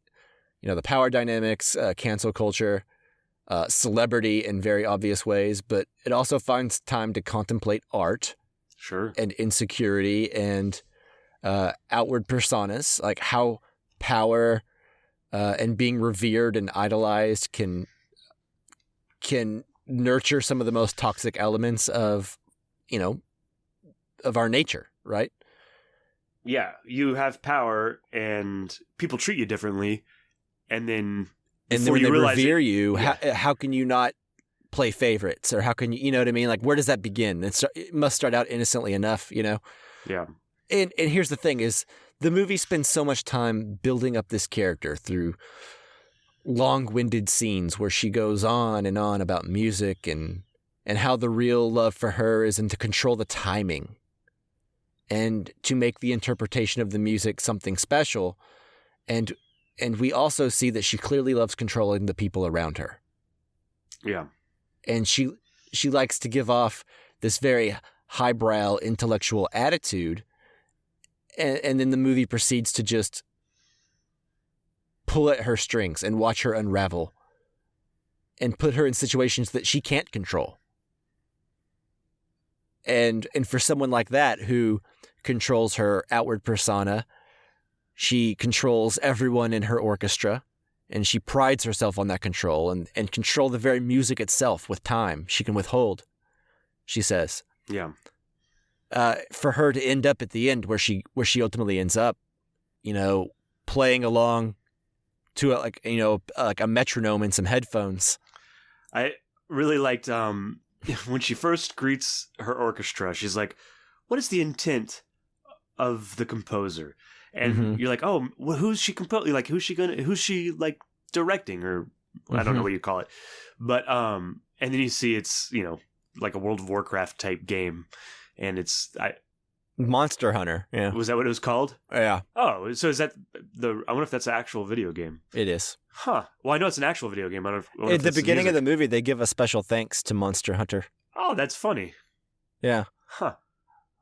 Speaker 1: the power dynamics, cancel culture, celebrity in very obvious ways, but it also finds time to contemplate art.
Speaker 2: Sure.
Speaker 1: And insecurity and outward personas, like how power and being revered and idolized can nurture some of the most toxic elements of our nature, right?
Speaker 2: Yeah, you have power and people treat you differently, and then
Speaker 1: when they revere you, how can you not play favorites, or how can you know what I mean? Like, where does that begin? It must start out innocently enough,
Speaker 2: Yeah.
Speaker 1: And here's the thing: is the movie spends so much time building up this character through long-winded scenes where she goes on and on about music and how the real love for her is to control the timing and to make the interpretation of the music something special. And we also see that she clearly loves controlling the people around her.
Speaker 2: Yeah.
Speaker 1: And she likes to give off this very highbrow intellectual attitude. And then the movie proceeds to just pull at her strings and watch her unravel and put her in situations that she can't control. And for someone like that who controls her outward persona, she controls everyone in her orchestra, and she prides herself on that control and control the very music itself with time. She can withhold, she says.
Speaker 2: Yeah.
Speaker 1: For her to end up at the end where she ultimately ends up, playing along to like a metronome and some headphones.
Speaker 2: I really liked when she first greets her orchestra. She's like, "What is the intent of the composer?" And you're like, "Oh, well, who's she composing? Like, who's she like directing, or I don't know what you call it." But and then you see it's like a World of Warcraft type game. And it's
Speaker 1: Monster Hunter. Yeah.
Speaker 2: Was that what it was called?
Speaker 1: Yeah.
Speaker 2: Oh, so is that I wonder if that's an actual video game.
Speaker 1: It is.
Speaker 2: Huh. Well, I know it's an actual video game.
Speaker 1: At the beginning of the movie, they give a special thanks to Monster Hunter.
Speaker 2: Oh, that's funny.
Speaker 1: Yeah.
Speaker 2: Huh.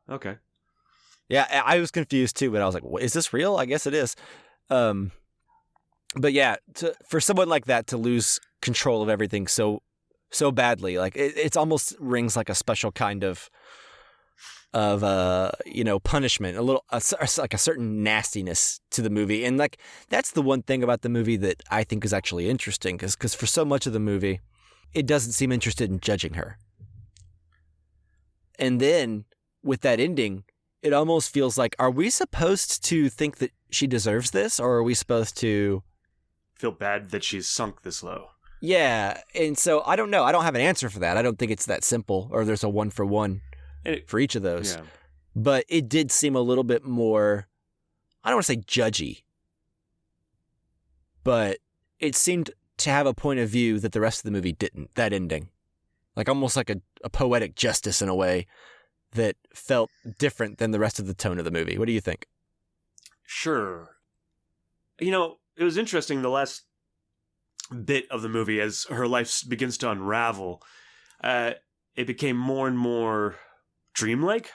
Speaker 2: Okay.
Speaker 1: Yeah, I was confused too, but I was like, is this real? I guess it is. But yeah, for someone like that to lose control of everything so badly, like it's almost rings like a special kind of punishment, like a certain nastiness to the movie. And like, that's the one thing about the movie that I think is actually interesting, because for so much of the movie, it doesn't seem interested in judging her. And then with that ending, it almost feels like, are we supposed to think that she deserves this, or are we supposed to
Speaker 2: feel bad that she's sunk this low?
Speaker 1: Yeah. And so I don't know. I don't have an answer for that. I don't think it's that simple, or there's a 1-for-1 for each of those.
Speaker 2: Yeah.
Speaker 1: But it did seem a little bit more, I don't want to say judgy, but it seemed to have a point of view that the rest of the movie didn't, that ending. Like almost like a poetic justice in a way that felt different than the rest of the tone of the movie. What do you think?
Speaker 2: Sure. It was interesting the last bit of the movie as her life begins to unravel. it became more and more dreamlike.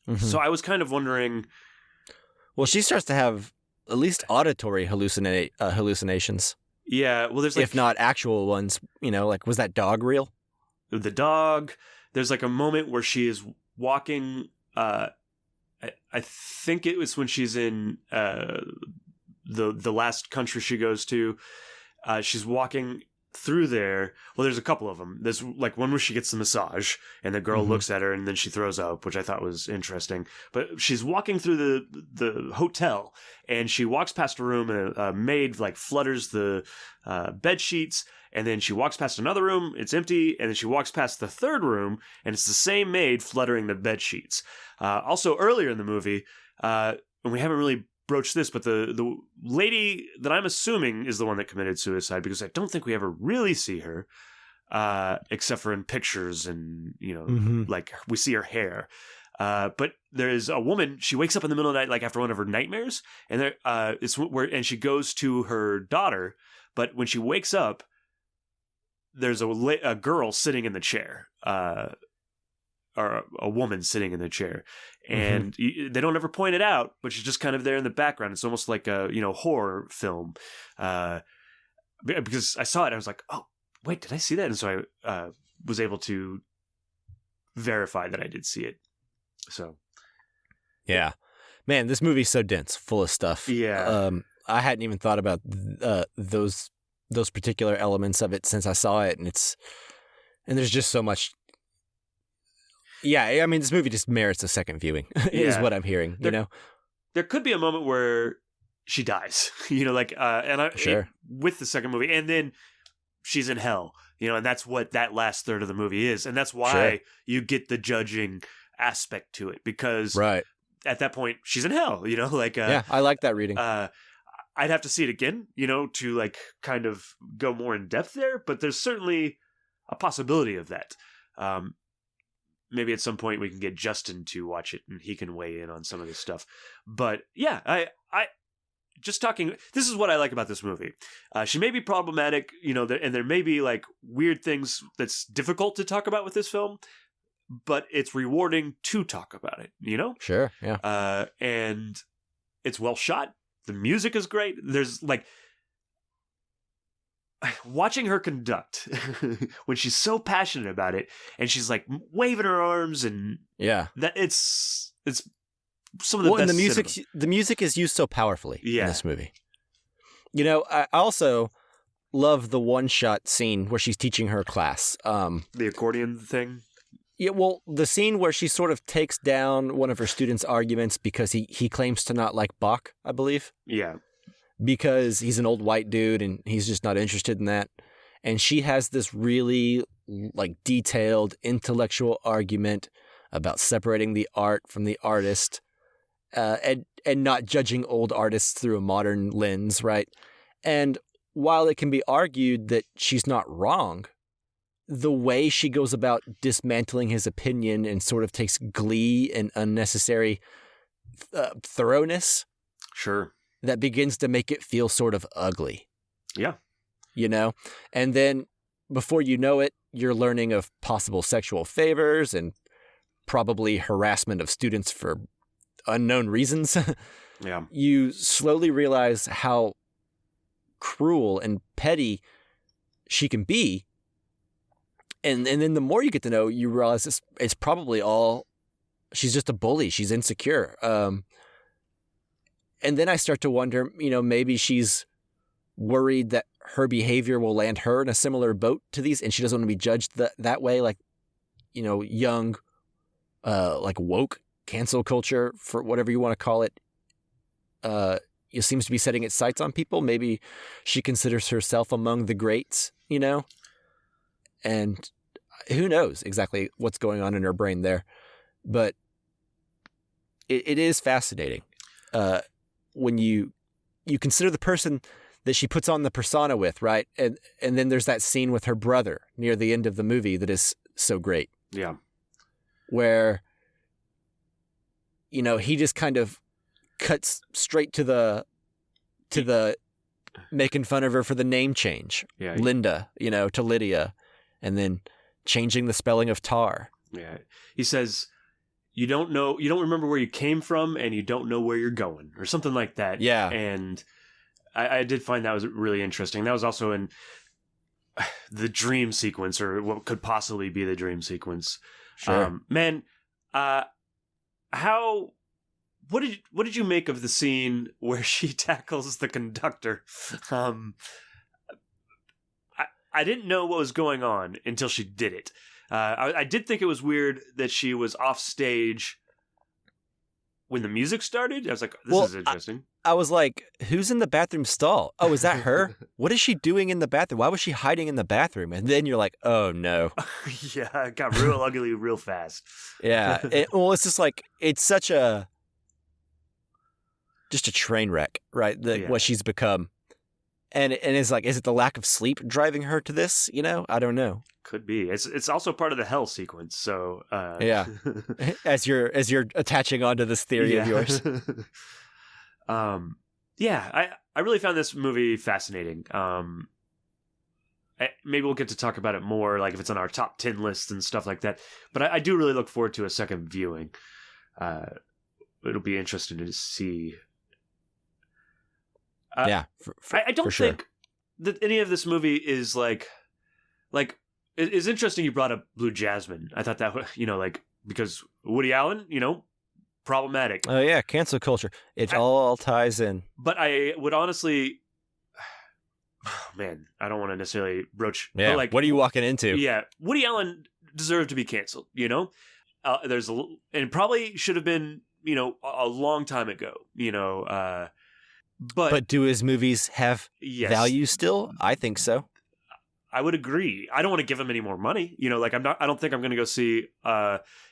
Speaker 1: Mm-hmm.
Speaker 2: So I was kind of wondering.
Speaker 1: Well, she starts to have at least auditory hallucinations.
Speaker 2: Yeah, well, there's like,
Speaker 1: if not actual ones, like, was that dog real?
Speaker 2: The dog. There's like a moment where she is walking. I think it was when she's in the last country she goes to. She's walking through there. Well, there's a couple of them. There's like one where she gets the massage and the girl looks at her and then she throws up, which I thought was interesting. But she's walking through the hotel and she walks past a room and a maid like flutters the bed sheets, and then she walks past another room, it's empty, and then she walks past the third room and it's the same maid fluttering the bed sheets. Also earlier in the movie, and we haven't really broach this, but the lady that I'm assuming is the one that committed suicide, because I don't think we ever really see her, except for in pictures and like we see her hair. But there is a woman. She wakes up in the middle of the night, like after one of her nightmares, and and she goes to her daughter. But when she wakes up, there's a girl sitting in the chair. Or a woman sitting in the chair, and they don't ever point it out, but she's just kind of there in the background. It's almost like a horror film, because I saw it, I was like, oh wait, did I see that? And so I was able to verify that I did see it. So
Speaker 1: yeah, man, this movie's so dense, full of stuff.
Speaker 2: Yeah,
Speaker 1: I hadn't even thought about those particular elements of it since I saw it, and there's just so much. Yeah, I mean, this movie just merits a second viewing, is what I'm hearing,
Speaker 2: There could be a moment where she dies, with the second movie, and then she's in hell, and that's what that last third of the movie is, and that's why you get the judging aspect to it, because at that point, she's in hell, yeah,
Speaker 1: I like that reading.
Speaker 2: I'd have to see it again, to like kind of go more in depth there, but there's certainly a possibility of that. Maybe at some point we can get Justin to watch it and he can weigh in on some of this stuff. But yeah, I just talking, this is what I like about this movie. She may be problematic, and there may be like weird things that's difficult to talk about with this film, but it's rewarding to talk about it,
Speaker 1: Sure, yeah.
Speaker 2: And it's well shot. The music is great. There's like, watching her conduct when she's so passionate about it and she's like waving her arms and that it's some of the best.
Speaker 1: And the music is used so powerfully in this movie. I also love the one shot scene where she's teaching her class.
Speaker 2: The accordion thing.
Speaker 1: Yeah, well, the scene where she sort of takes down one of her students' arguments because he claims to not like Bach, I believe.
Speaker 2: Yeah.
Speaker 1: Because he's an old white dude and he's just not interested in that. And she has this really like detailed intellectual argument about separating the art from the artist, and not judging old artists through a modern lens, right? And while it can be argued that she's not wrong, the way she goes about dismantling his opinion and sort of takes glee in unnecessary thoroughness.
Speaker 2: Sure.
Speaker 1: That begins to make it feel sort of ugly.
Speaker 2: Yeah.
Speaker 1: And then before you know it, you're learning of possible sexual favors and probably harassment of students for unknown reasons.
Speaker 2: Yeah.
Speaker 1: You slowly realize how cruel and petty she can be. And then the more you get to know, you realize it's probably all, she's just a bully. She's insecure. And then I start to wonder, maybe she's worried that her behavior will land her in a similar boat to these, and she doesn't want to be judged that way, like, young, like woke cancel culture, for whatever you want to call it. It seems to be setting its sights on people. Maybe she considers herself among the greats, and who knows exactly what's going on in her brain there. But it is fascinating. When you consider the person that she puts on the persona with, right? And then there's that scene with her brother near the end of the movie that is so great.
Speaker 2: Yeah.
Speaker 1: Where, he just kind of cuts straight to the making fun of her for the name change.
Speaker 2: Yeah.
Speaker 1: Linda, to Lydia. And then changing the spelling of tar.
Speaker 2: Yeah. He says, you don't remember where you came from, and you don't know where you're going, or something like that.
Speaker 1: Yeah.
Speaker 2: And I did find that was really interesting. That was also in the dream sequence, or what could possibly be the dream sequence.
Speaker 1: Sure.
Speaker 2: What did you make of the scene where she tackles the conductor? I didn't know what was going on until she did it. I did think it was weird that she was off stage when the music started. I was like, this is interesting.
Speaker 1: I was like, who's in the bathroom stall? Oh, is that her? What is she doing in the bathroom? Why was she hiding in the bathroom? And then you're like, oh no.
Speaker 2: Yeah, it got real ugly real fast.
Speaker 1: Yeah. It's just like, it's such just a train wreck, right? What she's become. And it's like, is it the lack of sleep driving her to this? I don't know.
Speaker 2: Could be. It's also part of the hell sequence. So
Speaker 1: yeah, as you're attaching onto this theory of yours.
Speaker 2: Yeah, I really found this movie fascinating. Maybe we'll get to talk about it more, like if it's on our top 10 lists and stuff like that. But I do really look forward to a second viewing. It'll be interesting to see.
Speaker 1: I
Speaker 2: don't think that any of this movie is like it's interesting you brought up Blue Jasmine. I thought that, because Woody Allen, problematic.
Speaker 1: Oh yeah, cancel culture. It all ties in.
Speaker 2: But I would honestly, man, I don't want to necessarily broach.
Speaker 1: Yeah,
Speaker 2: but
Speaker 1: what are you walking into?
Speaker 2: Yeah, Woody Allen deserved to be canceled. And probably should have been, a long time ago. But
Speaker 1: do his movies have value still? I think so.
Speaker 2: I would agree. I don't want to give him any more money. I don't think I'm going to go see,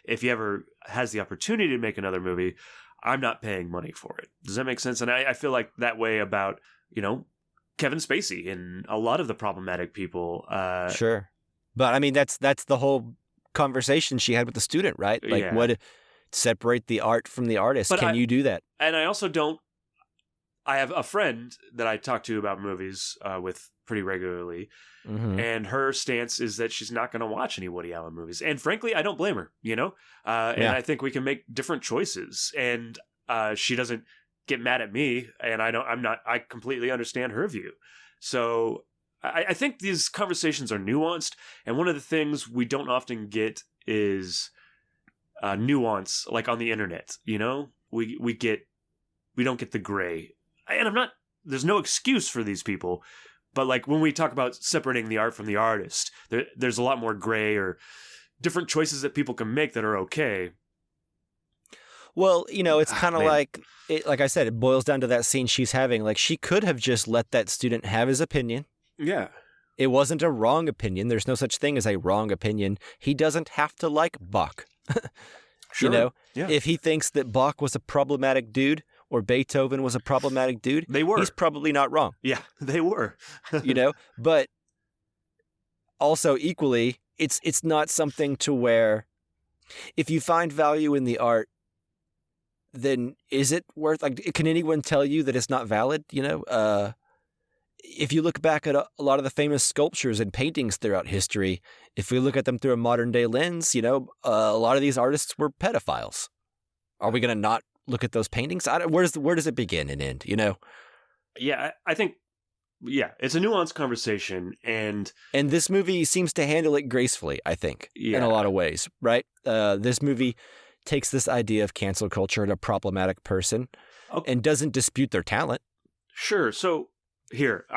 Speaker 2: if he ever has the opportunity to make another movie, I'm not paying money for it. Does that make sense? And I feel like that way about, Kevin Spacey and a lot of the problematic people.
Speaker 1: Sure. But I mean, that's the whole conversation she had with the student, right? Like what separate the art from the artist. Can you do that?
Speaker 2: And I also don't. I have a friend that I talk to about movies with pretty regularly, and her stance is that she's not going to watch any Woody Allen movies. And frankly, I don't blame her, and I think we can make different choices, and she doesn't get mad at me, and I completely understand her view. So I think these conversations are nuanced, and one of the things we don't often get is nuance, like on the internet, we don't get the gray. And there's no excuse for these people, but like when we talk about separating the art from the artist, there's a lot more gray or different choices that people can make that are okay.
Speaker 1: Well, it's kind of like I said, it boils down to that scene she's having. Like she could have just let that student have his opinion.
Speaker 2: Yeah.
Speaker 1: It wasn't a wrong opinion. There's no such thing as a wrong opinion. He doesn't have to like Bach.
Speaker 2: Sure.
Speaker 1: If he thinks that Bach was a problematic dude, or Beethoven was a problematic dude,
Speaker 2: they were.
Speaker 1: He's probably not wrong.
Speaker 2: Yeah, they were.
Speaker 1: But also equally, it's not something to where if you find value in the art, then is it worth, can anyone tell you that it's not valid? If you look back at a lot of the famous sculptures and paintings throughout history, if we look at them through a modern day lens, a lot of these artists were pedophiles. Are we going to not look at those paintings? Where does it begin and end?
Speaker 2: Yeah, I think, it's a nuanced conversation, and
Speaker 1: this movie seems to handle it gracefully. I think in a lot of ways, right? This movie takes this idea of cancel culture and a problematic person, and doesn't dispute their talent.
Speaker 2: Sure. So here,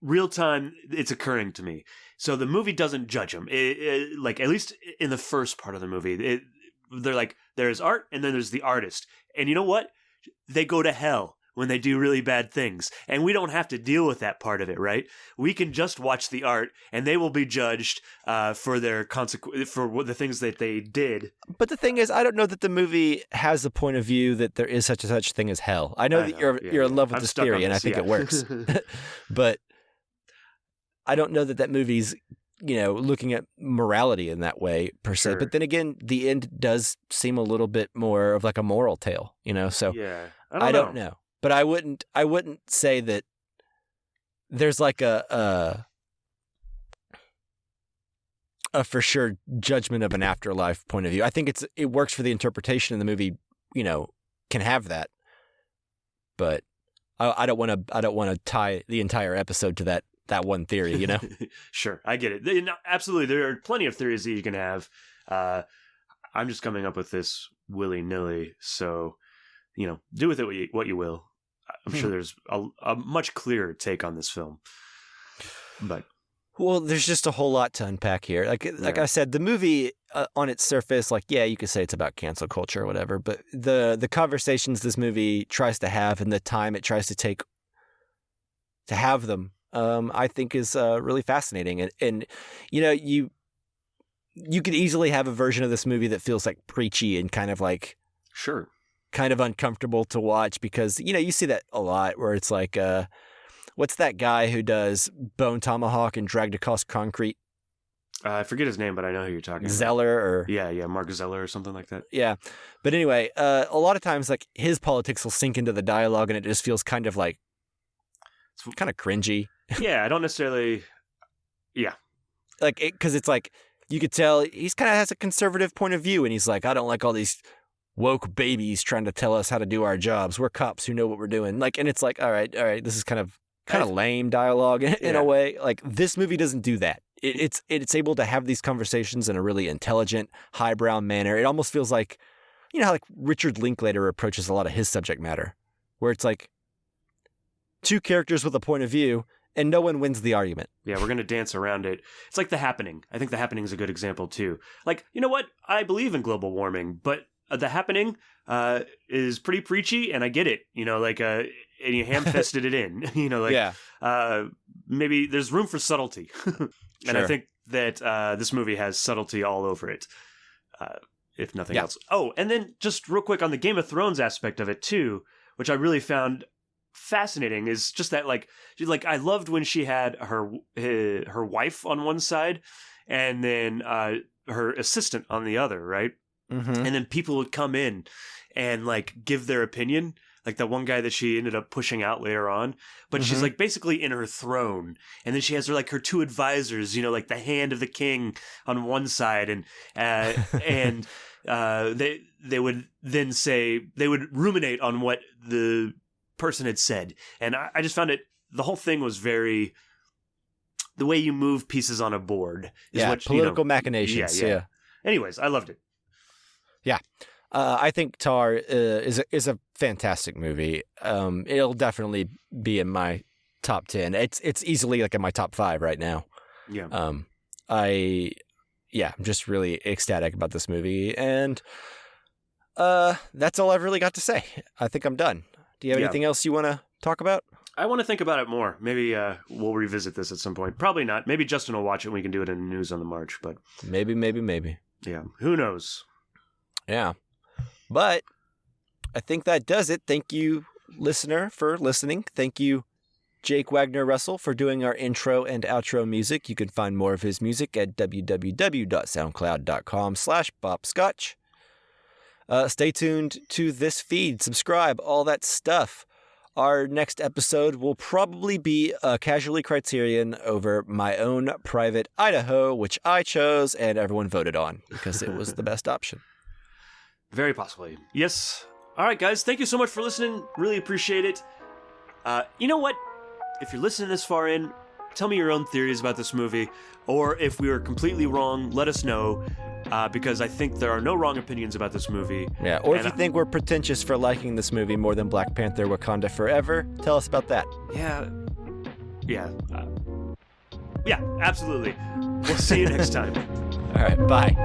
Speaker 2: real time, it's occurring to me. So the movie doesn't judge them. At least in the first part of the movie, they're like, there's art and then there's the artist. And you know what? They go to hell when they do really bad things. And we don't have to deal with that part of it, right? We can just watch the art and they will be judged for their for the things that they did.
Speaker 1: But the thing is, I don't know that the movie has the point of view that there is such thing as hell. I know that you're in love with this theory, and I think it works. But I don't know that movie's looking at morality in that way per se. But then again, the end does seem a little bit more of like a moral tale, so I don't know. But I wouldn't say that there's like a a for sure judgment of an afterlife point of view. I think it works for the interpretation of the movie, can have that. But I don't want to tie the entire episode to that one theory,
Speaker 2: Sure, I get it. Absolutely, there are plenty of theories that you can have. I'm just coming up with this willy-nilly, so do with it what you will. I'm sure there's a much clearer take on this film, but
Speaker 1: well, there's just a whole lot to unpack here. Like I said, the movie on its surface, you could say it's about cancel culture or whatever, but the conversations this movie tries to have and the time it tries to take to have them, I think is really fascinating. And you could easily have a version of this movie that feels like preachy and kind of like kind of uncomfortable to watch because you see that a lot where it's like what's that guy who does Bone Tomahawk and Dragged Across Concrete?
Speaker 2: I forget his name, but I know who you're talking about.
Speaker 1: Zeller or
Speaker 2: yeah, Mark Zeller or something like that.
Speaker 1: Yeah, but anyway, a lot of times like his politics will sink into the dialogue and it just feels kind of like it's kind of cringy.
Speaker 2: Yeah, I don't necessarily. Yeah,
Speaker 1: because it's like you could tell he's kind of has a conservative point of view and he's like, I don't like all these woke babies trying to tell us how to do our jobs. We're cops who know what we're doing. And it's like, all right, this is kind of lame dialogue in a way. Like this movie doesn't do that. It's able to have these conversations in a really intelligent, highbrow manner. It almost feels like, how like Richard Linklater approaches a lot of his subject matter, where it's like two characters with a point of view and no one wins the argument.
Speaker 2: Yeah, we're going to dance around it. It's like The Happening. I think The Happening is a good example too. Like, you know what? I believe in global warming, but The Happening is pretty preachy, and I get it. And you ham-fisted it in. Maybe there's room for subtlety, and I think that this movie has subtlety all over it, if nothing else. Oh, and then just real quick on the Game of Thrones aspect of it too, which I really found fascinating, is just that I loved when she had her wife on one side, and then her assistant on the other, right?
Speaker 1: Mm-hmm.
Speaker 2: And then people would come in and give their opinion, like the one guy that she ended up pushing out later on. But she's basically in her throne, and then she has her two advisors, like the hand of the king on one side, and they would then say they would ruminate on what the person had said, and I just found the whole thing was very the way you move pieces on a board. Is
Speaker 1: political machinations. Yeah.
Speaker 2: Anyways, I loved it.
Speaker 1: Yeah. I think Tar is a fantastic movie. It'll definitely be in my top 10. It's easily in my top 5 right now.
Speaker 2: Yeah.
Speaker 1: I'm just really ecstatic about this movie, and that's all I've really got to say. I think I'm done. Do you have anything else you want to talk about?
Speaker 2: I want to think about it more. Maybe we'll revisit this at some point. Probably not. Maybe Justin will watch it and we can do it in the news on the march, but
Speaker 1: maybe.
Speaker 2: Yeah. Who knows?
Speaker 1: Yeah. But I think that does it. Thank you, listener, for listening. Thank you, Jake Wagner Russell, for doing our intro and outro music. You can find more of his music at www.soundcloud.com/bopscotch. Stay tuned to this feed. Subscribe, all that stuff. Our next episode will probably be a Casually Criterion over my own private Idaho, which I chose and everyone voted on because it was the best option.
Speaker 2: Very possibly. Yes. All right, guys. Thank you so much for listening. Really appreciate it. You know what? If you're listening this far in, tell me your own theories about this movie. Or if we were completely wrong, let us know. Because I think there are no wrong opinions about this movie.
Speaker 1: Yeah, or if you think we're pretentious for liking this movie more than Black Panther Wakanda Forever, tell us about that.
Speaker 2: Yeah, absolutely. We'll see you next time.
Speaker 1: All right, bye.